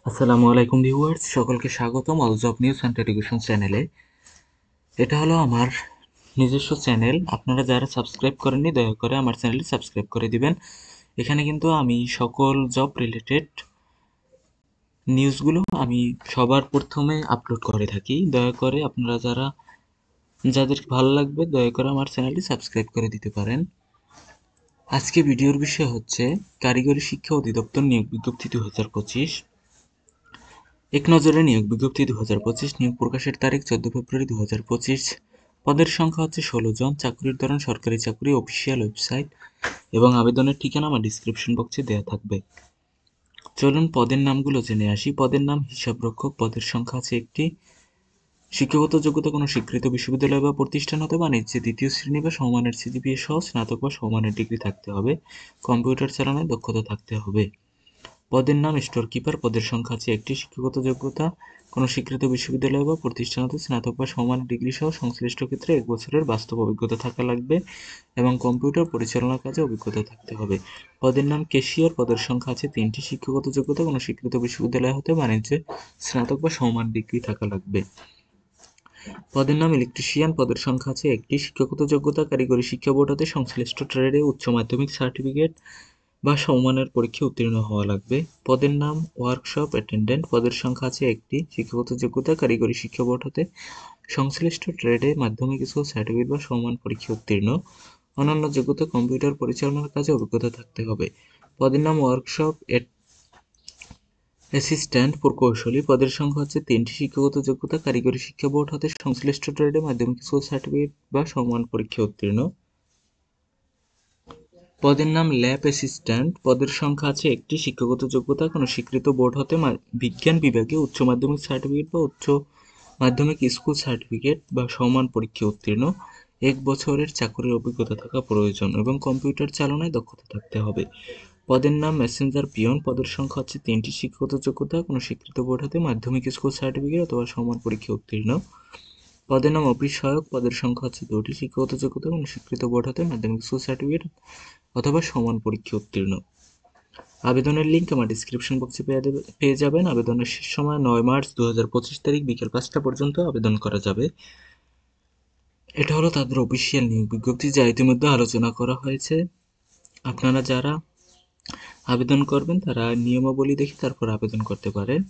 আসসালামু আলাইকুম ভিউয়ার্স, সকলকে স্বাগতম all job news and education চ্যানেলে। এটা হলো আমার নিজস্ব চ্যানেল। আপনারা যারা সাবস্ক্রাইব করেননি দয়া করে আমার চ্যানেলটি সাবস্ক্রাইব করে দিবেন। এখানে কিন্তু আমি সকল জব রিলেটেড নিউজগুলো আমি সবার প্রথমে আপলোড করে থাকি। দয়া করে আপনারা যাদের ভালো লাগবে দয়া করে আমার চ্যানেলটি সাবস্ক্রাইব করে দিতে পারেন। আজকে ভিডিওর বিষয় হচ্ছে কারিগরি শিক্ষা অধিদপ্তর নিয়োগ বিজ্ঞপ্তি 2025। এক নজরে নিয়োগ বিজ্ঞপ্তি 2025। নিয়োগ প্রকাশের তারিখ 14 ফেব্রুয়ারি 2025। পদের সংখ্যা হচ্ছে 16 জন। চাকরির ধরন সরকারি চাকরি। অফিসিয়াল ওয়েবসাইট এবং আবেদনের ঠিকানা আমার ডিসক্রিপশন বক্সে দেওয়া থাকবে। চলুন পদের নামগুলো জেনে আসি। পদের নাম হিসাবরক্ষক। পদের সংখ্যা আছে একটি। শিক্ষাগত যোগ্যতা কোনো স্বীকৃত বিশ্ববিদ্যালয় বা প্রতিষ্ঠান হতে বাণিজ্যে দ্বিতীয় শ্রেণী বা সমমানের সিজিপিএ সহ স্নাতক বা সমমানের ডিগ্রি থাকতে হবে। কম্পিউটার চালানোর দক্ষতা থাকতে হবে। পদের নাম স্টোর কিপার। পদের সংখ্যা আছে একটি। শিক্ষাগত যোগ্যতা কোনো স্বীকৃত বিশ্ববিদ্যালয় বা প্রতিষ্ঠান হতে স্নাতক বা সমমানের ডিগ্রি সহ সংশ্লিষ্ট ক্ষেত্রে 1 বছরের বাস্তব অভিজ্ঞতা থাকা লাগবে এবং কম্পিউটার পরিচালনার কাজে অভিজ্ঞতা থাকতে হবে। পদের নাম ক্যাশিয়ার। পদের সংখ্যা আছে 3টি। শিক্ষাগত যোগ্যতা কোনো স্বীকৃত বিশ্ববিদ্যালয় হতে বাণিজ্যে স্নাতক বা সমমান ডিগ্রি থাকা লাগবে। পদের নাম ইলেকট্রিশিয়ান। পদের সংখ্যা আছে একটি। শিক্ষাগত যোগ্যতা কারিগরি শিক্ষা বোর্ড হতে সংশ্লিষ্ট ট্রেডে উচ্চ মাধ্যমিক সার্টিফিকেট বা সমমানের পরীক্ষায় উত্তীর্ণ হওয়া লাগবে। পদের নাম ওয়ার্কশপ অ্যাটেন্ডেন্ট। পদের সংখ্যা আছে একটি। শিক্ষাগত যোগ্যতা কারিগরি শিক্ষা বোর্ড হতে সংশ্লিষ্ট ট্রেডে মাধ্যমিক স্কুল সার্টিফিকেট বা সমমান পরীক্ষায় উত্তীর্ণ। অন্যান্য যোগ্যতা কম্পিউটার পরিচালনার কাজে অভিজ্ঞতা থাকতে হবে। পদের নাম ওয়ার্কশপ অ্যাসিস্ট্যান্ট প্রকৌশলী। পদের সংখ্যা হচ্ছে 3টি। শিক্ষাগত যোগ্যতা কারিগরি শিক্ষা বোর্ড হতে সংশ্লিষ্ট ট্রেডে মাধ্যমিক স্কুল সার্টিফিকেট বা সমমান পরীক্ষায় উত্তীর্ণ। পদের নাম ল্যাব অ্যাসিস্ট্যান্ট। পদের সংখ্যা আছে একটি। শিক্ষাগত যোগ্যতা কোনো স্বীকৃত বোর্ড হতে বিজ্ঞান বিভাগে উচ্চ মাধ্যমিক সার্টিফিকেট বা উচ্চ মাধ্যমিক স্কুল সার্টিফিকেট বা সমান পরীক্ষায় উত্তীর্ণ। 1 বছরের চাকরির অভিজ্ঞতা থাকা প্রয়োজন এবং কম্পিউটার চালনায় দক্ষতা থাকতে হবে। পদের নাম মেসেঞ্জার পিয়ন। পদের সংখ্যা হচ্ছে 3টি। শিক্ষাগত যোগ্যতা কোনো স্বীকৃত বোর্ড হতে মাধ্যমিক স্কুল সার্টিফিকেট অথবা সমান পরীক্ষায় উত্তীর্ণ। পদের নাম অফিস সহায়ক। পদের সংখ্যা হচ্ছে 2টি। শিক্ষাগত যোগ্যতা কোনো স্বীকৃত বোর্ড হতে মাধ্যমিক স্কুল সার্টিফিকেট অথবা সমান পরীক্ষায় উত্তীর্ণ। আবেদনের লিঙ্ক আমার ডিসক্রিপশন বক্সে পেয়ে যাবেন। আবেদনের শেষ সময় 9 মার্চ 2025 তারিখ বিকেল 5টা পর্যন্ত আবেদন করা যাবে। এটা হলো তাদের অফিসিয়াল নিয়োগ বিজ্ঞপ্তি, যা ইতিমধ্যে আলোচনা করা হয়েছে। আপনারা যারা আবেদন করবেন তারা নিয়মাবলী দেখে তারপর আবেদন করতে পারেন।